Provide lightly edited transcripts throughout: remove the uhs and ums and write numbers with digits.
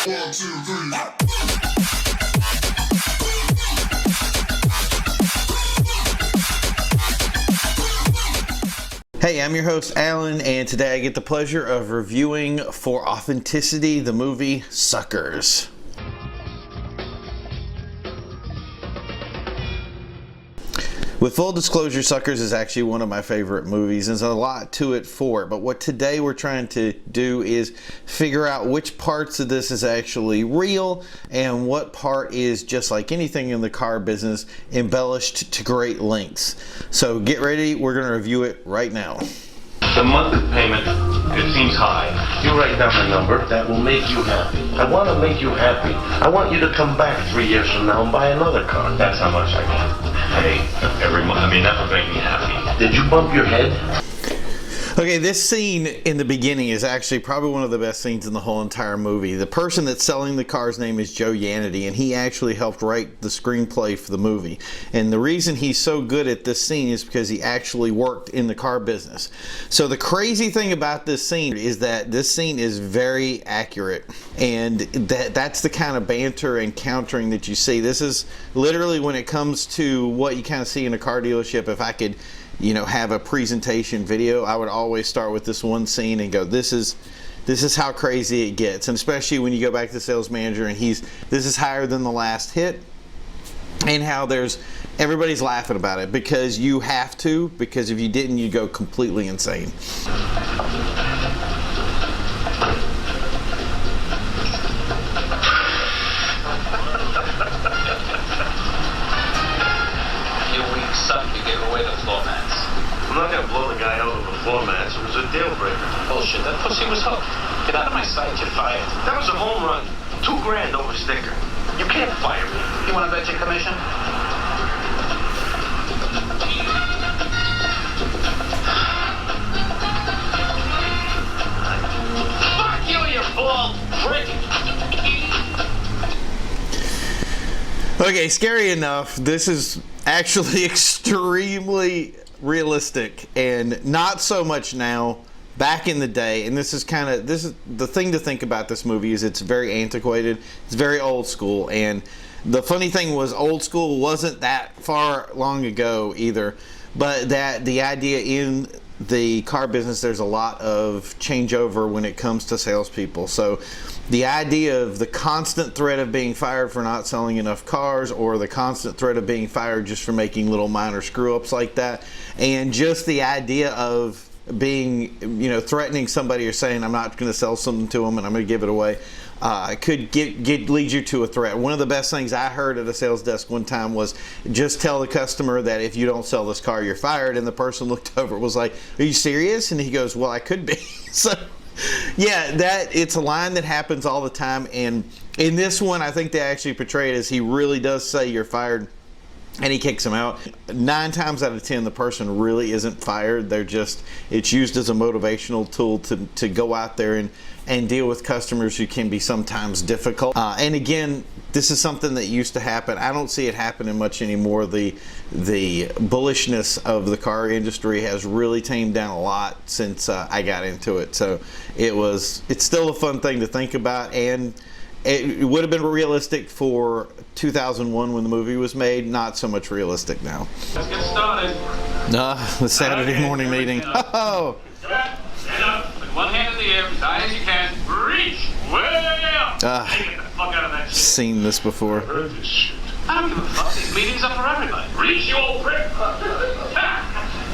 One, two, three. Hey, I'm your host, Alan, and today I get the pleasure of reviewing for authenticity the movie Suckers. With full disclosure, Suckers is actually one of my favorite movies. There's a lot to it for it, but what today we're trying to do is figure out which parts of this is actually real and what part is, just like anything in the car business, embellished to great lengths. So get ready, we're going to review it right now. The monthly payment, it seems high. You write down a number that will make you happy. I want to make you happy. I want you to come back 3 years from now and buy another car. That's how much I can pay every month. I mean, that would make me happy. Did you bump your head? Okay, this scene in the beginning is actually probably one of the best scenes in the whole entire movie. The person that's selling the car's name is Joe Yanity, and he actually helped write the screenplay for the movie. And the reason he's so good at this scene is because he actually worked in the car business. So the crazy thing about this scene is that this scene is very accurate, and that's the kind of banter and countering that you see. This is literally, when it comes to what you kind of see in a car dealership, if I could, you know, have a presentation video, I would always start with this one scene and go, this is how crazy it gets. And especially when you go back to the sales manager and this is higher than the last hit, and how everybody's laughing about it because you have to, because if you didn't, you'd go completely insane. I'm not going to blow the guy out of the floor mats. It was a deal breaker. Bullshit. That pussy was hooked. Get out of my sight. You're fired. That was a home run. $2 grand over sticker. You can't fire me. You want to bet your commission? Fuck you, you bald prick! Okay, scary enough, this is actually extremely realistic, and not so much now. Back in the day, and this is the thing to think about this movie, is it's very antiquated, it's very old school. And the funny thing was, old school wasn't that far long ago either, but that the idea in the car business, there's a lot of changeover when it comes to salespeople. So the idea of the constant threat of being fired for not selling enough cars, or the constant threat of being fired just for making little minor screw-ups like that, and just the idea of being, you know, threatening somebody or saying, I'm not going to sell something to them and I'm going to give it away, could lead you to a threat. One of the best things I heard at a sales desk one time was, just tell the customer that if you don't sell this car, you're fired. And the person looked over and was like, are you serious? And he goes, well, I could be. So yeah, it's a line that happens all the time. And in this one, I think they actually portray it as he really does say you're fired, and he kicks him out. 9 times out of 10, the person really isn't fired. It's used as a motivational tool to go out there and deal with customers who can be sometimes difficult. And again, this is something that used to happen. I don't see it happening much anymore. The bullishness of the car industry has really tamed down a lot since I got into it. So it's still a fun thing to think about, and it would have been realistic for 2001 when the movie was made, not so much realistic now. Let's get started. The Saturday morning meeting. Oh! Stand up, with one hand in the air, as high as you can. Reach way up. Get the fuck out of that shit. Seen this before. Heard this shit. I don't give a fuck. These meetings are for everybody. Reach, you old prick.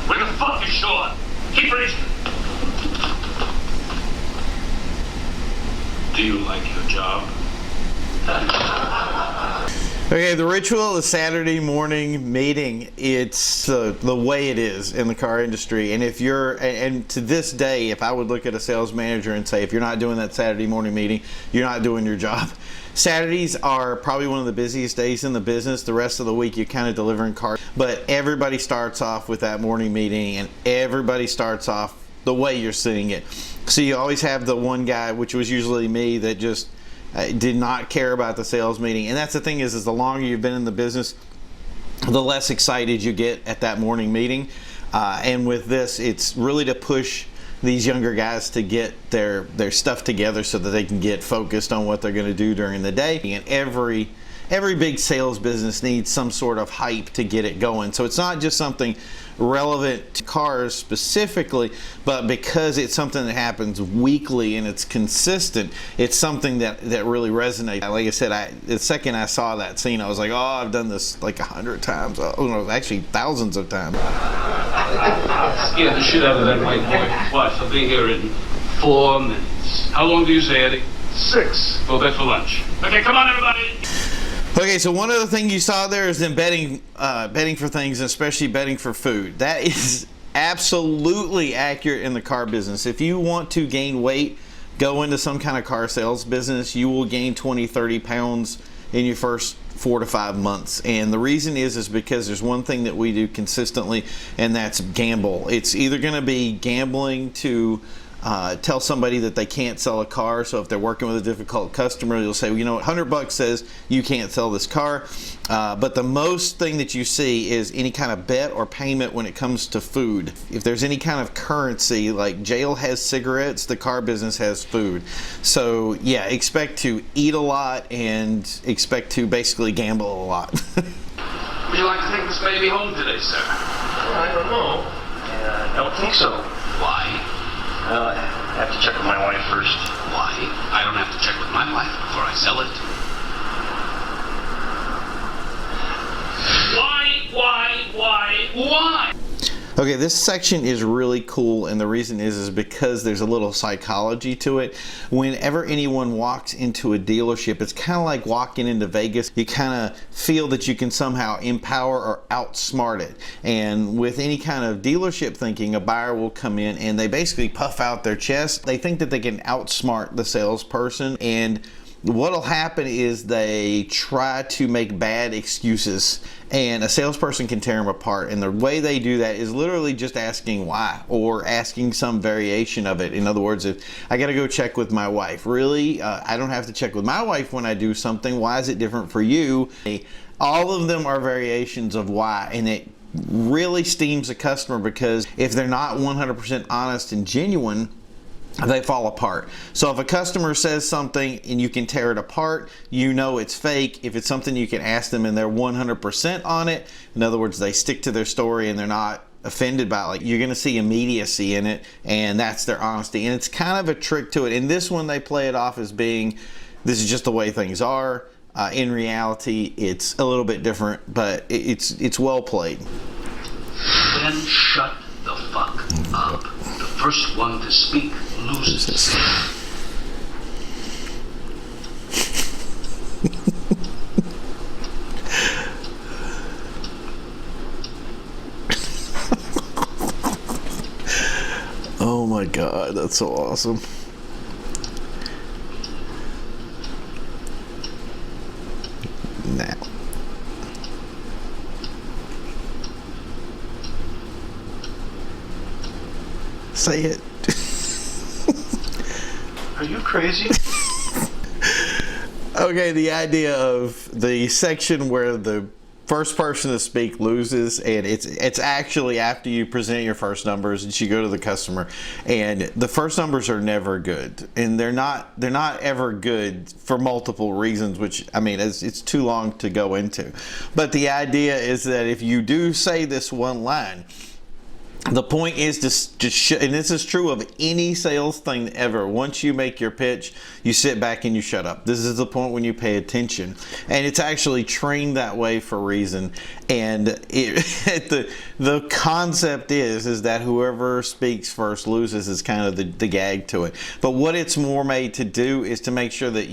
When the fuck is short. Keep reaching. Do you like your job? Okay, the ritual of the Saturday morning meeting, it's the way it is in the car industry. And and to this day, if I would look at a sales manager and say, if you're not doing that Saturday morning meeting, you're not doing your job. Saturdays are probably one of the busiest days in the business. The rest of the week, you're kind of delivering cars. But everybody starts off with that morning meeting, and everybody starts off the way you're seeing it. So you always have the one guy, which was usually me, that just did not care about the sales meeting. And that's the thing is the longer you've been in the business, the less excited you get at that morning meeting. And with this, it's really to push these younger guys to get their stuff together so that they can get focused on what they're going to do during the day. And every big sales business needs some sort of hype to get it going. So it's not just something relevant to cars specifically, but because it's something that happens weekly and it's consistent, it's something that really resonates. Like I said, the second I saw that scene, I was like, oh, I've done this like 100 times. Oh no, actually thousands of times. Scared the shit out of that white boy. What, for being here in 4 minutes? How long do you say, Eddie? 6. Go back for lunch. Okay, come on, everybody. Okay, so one other thing you saw there is them betting for things, especially betting for food. That is absolutely accurate in the car business. If you want to gain weight, go into some kind of car sales business, you will gain 20, 30 pounds in your first 4 to 5 months. And the reason is because there's one thing that we do consistently, and that's gamble. It's either going to be gambling to tell somebody that they can't sell a car. So if they're working with a difficult customer, you'll say, well, you know what, $100 says you can't sell this car. But the most thing that you see is any kind of bet or payment when it comes to food. If there's any kind of currency, like jail has cigarettes, the car business has food. So yeah, expect to eat a lot and expect to basically gamble a lot. Would you like to take this baby home today, sir? I don't know. I don't think so. Why? I have to check with my wife first. Why? I don't have to check with my wife before I sell it. Why? Okay, this section is really cool, and the reason is because there's a little psychology to it. Whenever anyone walks into a dealership, it's kind of like walking into Vegas. You kind of feel that you can somehow empower or outsmart it. And with any kind of dealership thinking, a buyer will come in and they basically puff out their chest. They think that they can outsmart the salesperson, and what'll happen is they try to make bad excuses, and a salesperson can tear them apart. And the way they do that is literally just asking why, or asking some variation of it. In other words, if I got to go check with my wife, really? I don't have to check with my wife when I do something. Why is it different for you? All of them are variations of why, and it really steams a customer, because if they're not 100% honest and genuine, they fall apart. So if a customer says something and you can tear it apart, you know it's fake. If it's something you can ask them and they're 100% on it, in other words, they stick to their story and they're not offended by it, like, you're going to see immediacy in it, and that's their honesty. And it's kind of a trick to it. In this one, they play it off as being, this is just the way things are. In reality, it's a little bit different, but it's well played. Then shut the fuck up. The first one to speak loses. Oh my God, that's so awesome. Now. Say it. Are you crazy? Okay, the idea of the section where the first person to speak loses, and it's actually after you present your first numbers and you go to the customer, and the first numbers are never good, and they're not ever good for multiple reasons, which, I mean, it's too long to go into. But the idea is that if you do say this one line, the point is to and this is true of any sales thing ever. Once you make your pitch, you sit back and you shut up. This is the point when you pay attention, and it's actually trained that way for a reason. And the concept is that whoever speaks first loses is kind of the gag to it. But what it's more made to do is to make sure that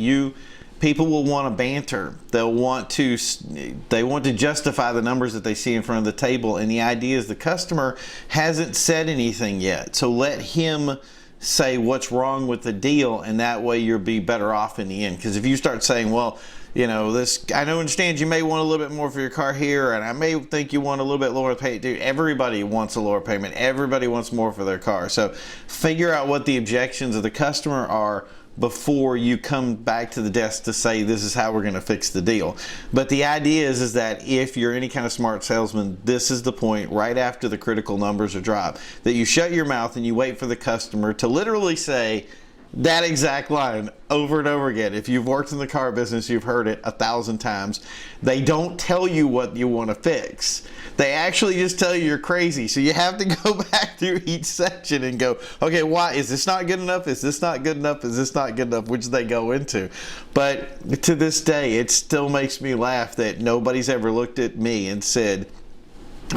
people will want to banter. They want to justify the numbers that they see in front of the table. And the idea is the customer hasn't said anything yet. So let him say what's wrong with the deal, and that way you'll be better off in the end. Because if you start saying, well, you know, I understand you may want a little bit more for your car here, and I may think you want a little bit lower payment. Dude, everybody wants a lower payment. Everybody wants more for their car. So figure out what the objections of the customer are before you come back to the desk to say this is how we're going to fix the deal. But the idea is that if you're any kind of smart salesman, this is the point right after the critical numbers are dropped, that you shut your mouth and you wait for the customer to literally say that exact line over and over again. If you've worked in the car business, you've heard it 1,000 times. They don't tell you what you want to fix. They actually just tell you you're crazy. So you have to go back through each section and go, okay, why is this not good enough? Is this not good enough? Is this not good enough? Which they go into. But to this day, it still makes me laugh that nobody's ever looked at me and said,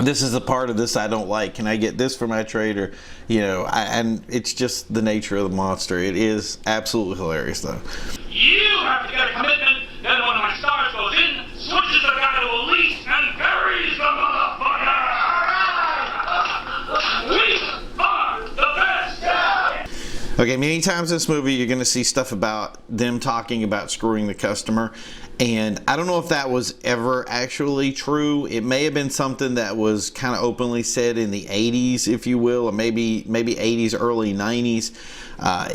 this is a part of this I don't like. Can I get this for my trade? Or, and it's just the nature of the monster. It is absolutely hilarious, though. You have to get a commitment, then one of my stars goes in, switches the guy to a lease, and buries the motherfucker! We are the best! Okay, many times in this movie you're going to see stuff about them talking about screwing the customer. And I don't know if that was ever actually true. It may have been something that was kind of openly said in the 80s, if you will, or maybe 80s, early 90s.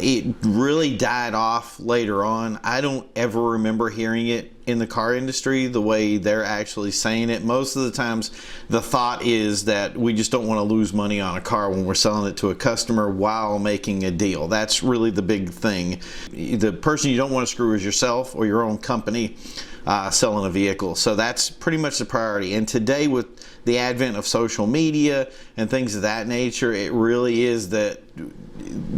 It really died off later on. I don't ever remember hearing it in the car industry the way they're actually saying it. Most of the times the thought is that we just don't want to lose money on a car when we're selling it to a customer while making a deal. That's really the big thing. The person you don't want to screw is yourself or your own company selling a vehicle. So that's pretty much the priority. And today, with the advent of social media and things of that nature, it really is that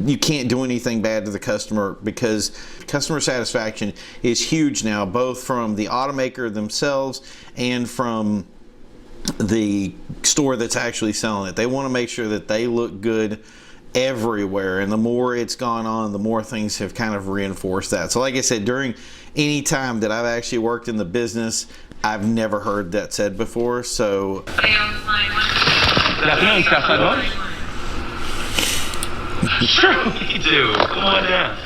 you can't do anything bad to the customer, because customer satisfaction is huge now, both from the automaker themselves and from the store that's actually selling it. They want to make sure that they look good everywhere, and the more it's gone on, the more things have kind of reinforced that. So like I said, during any time that I've actually worked in the business, I've never heard that said before. So Good afternoon, Southside. Sure we do. Come on down.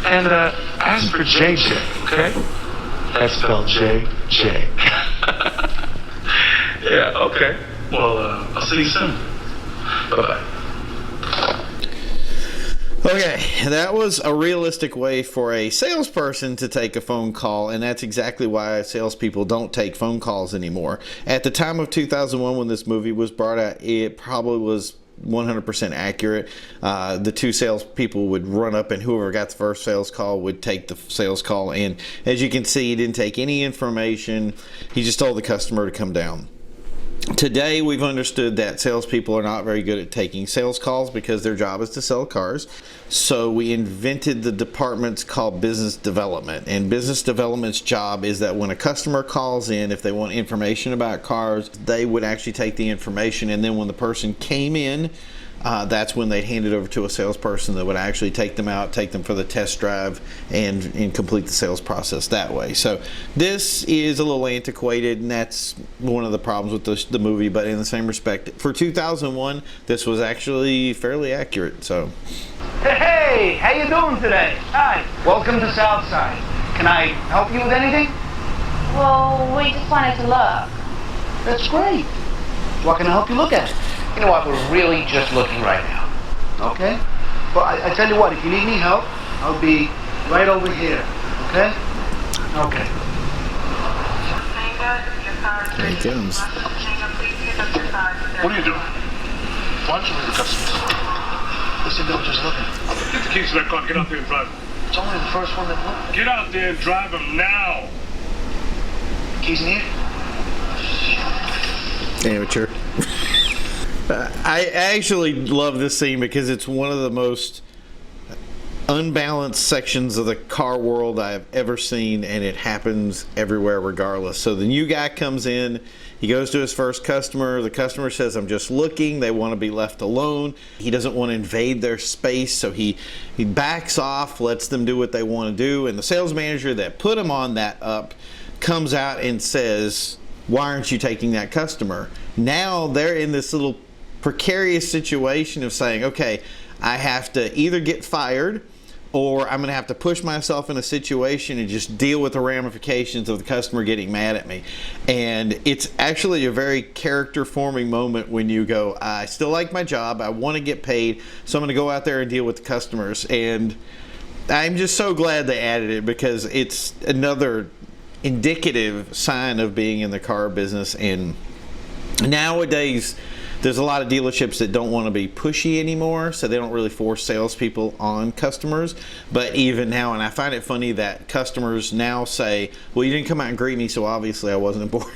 And ask for JJ, okay? That's spelled JJ. Yeah, okay. Well, I'll see you soon. Bye-bye. okay, that was a realistic way for a salesperson to take a phone call, and that's exactly why salespeople don't take phone calls anymore. At the time of 2001, when this movie was brought out, it probably was 100% accurate. The two salespeople would run up, and whoever got the first sales call would take the sales call. And as you can see, he didn't take any information. He just told the customer to come down. Today, we've understood that salespeople are not very good at taking sales calls because their job is to sell cars. So we invented the departments called business development. And business development's job is that when a customer calls in, if they want information about cars, they would actually take the information. And then when the person came in, that's when they'd hand it over to a salesperson that would actually take them out, take them for the test drive, and complete the sales process that way. So this is a little antiquated, and that's one of the problems with the movie. But in the same respect, for 2001, this was actually fairly accurate. So, Hey, how you doing today? Hi, welcome to Southside. Can I help you with anything? Well, we just wanted to look. That's great. What can I help you look at? You know what, we're really just looking right now. Okay? Well, I tell you what, if you need any help, I'll be right over here. Okay? Okay. there he comes. What are you doing? Why don't you leave the customers? Listen, they're just looking. Get the keys to that car. Get out there and drive them. It's only the first one that looked. Get out there and drive them now. Keys in here? Amateur. I actually love this scene because it's one of the most unbalanced sections of the car world I've ever seen, and it happens everywhere regardless. So the new guy comes in, he goes to his first customer, the customer says, I'm just looking, they want to be left alone. He doesn't want to invade their space, so he backs off, lets them do what they want to do, and the sales manager that put him on that up comes out and says, why aren't you taking that customer? Now they're in this little precarious situation of saying, okay, I have to either get fired or I'm going to have to push myself in a situation and just deal with the ramifications of the customer getting mad at me. And it's actually a very character forming moment when you go, I still like my job, I want to get paid, so I'm going to go out there and deal with the customers. And I'm just so glad they added it because it's another indicative sign of being in the car business. And nowadays, there's a lot of dealerships that don't want to be pushy anymore, so they don't really force salespeople on customers. But even now, and I find it funny that customers now say, well, you didn't come out and greet me, so obviously I wasn't important.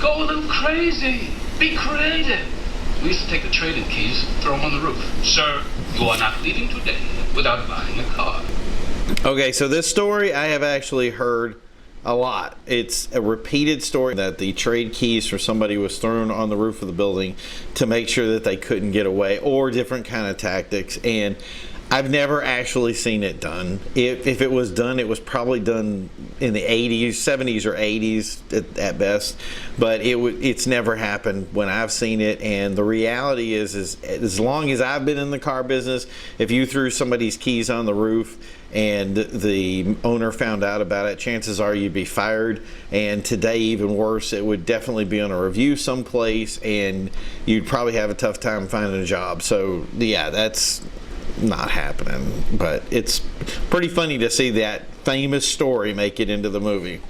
Go a little crazy. Be creative. We used to take the trade-in keys, throw them on the roof. Sir, you are not leaving today without buying a car. Okay, so this story I have actually heard a lot. It's a repeated story that the trade keys for somebody was thrown on the roof of the building to make sure that they couldn't get away, or different kind of tactics. And I've never actually seen it done. If it was done, it was probably done in the 80s, 70s or 80s at best. But it's never happened when I've seen it. And the reality is as long as I've been in the car business, if you threw somebody's keys on the roof and the owner found out about it, chances are you'd be fired. And today, even worse, it would definitely be on a review someplace, and you'd probably have a tough time finding a job. So yeah, that's not happening. But it's pretty funny to see that famous story make it into the movie.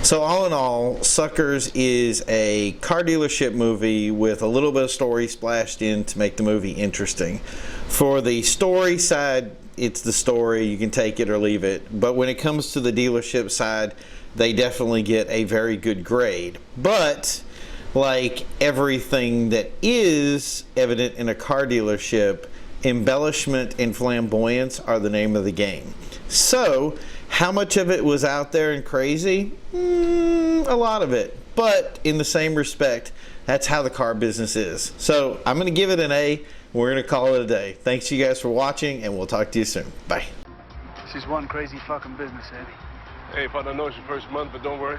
So all in all, Suckers is a car dealership movie with a little bit of story splashed in to make the movie interesting. For the story side, it's the story. You can take it or leave it. But when it comes to the dealership side, they definitely get a very good grade. But like everything that is evident in a car dealership, embellishment and flamboyance are the name of the game. So how much of it was out there and crazy? A lot of it. But in the same respect, that's how the car business is. So I'm going to give it an A. We're going to call it a day. Thanks you guys for watching, and we'll talk to you soon. Bye. This is one crazy fucking business, Eddie. Hey, partner, I know it's your first month, but don't worry.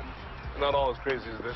Not all as crazy as this.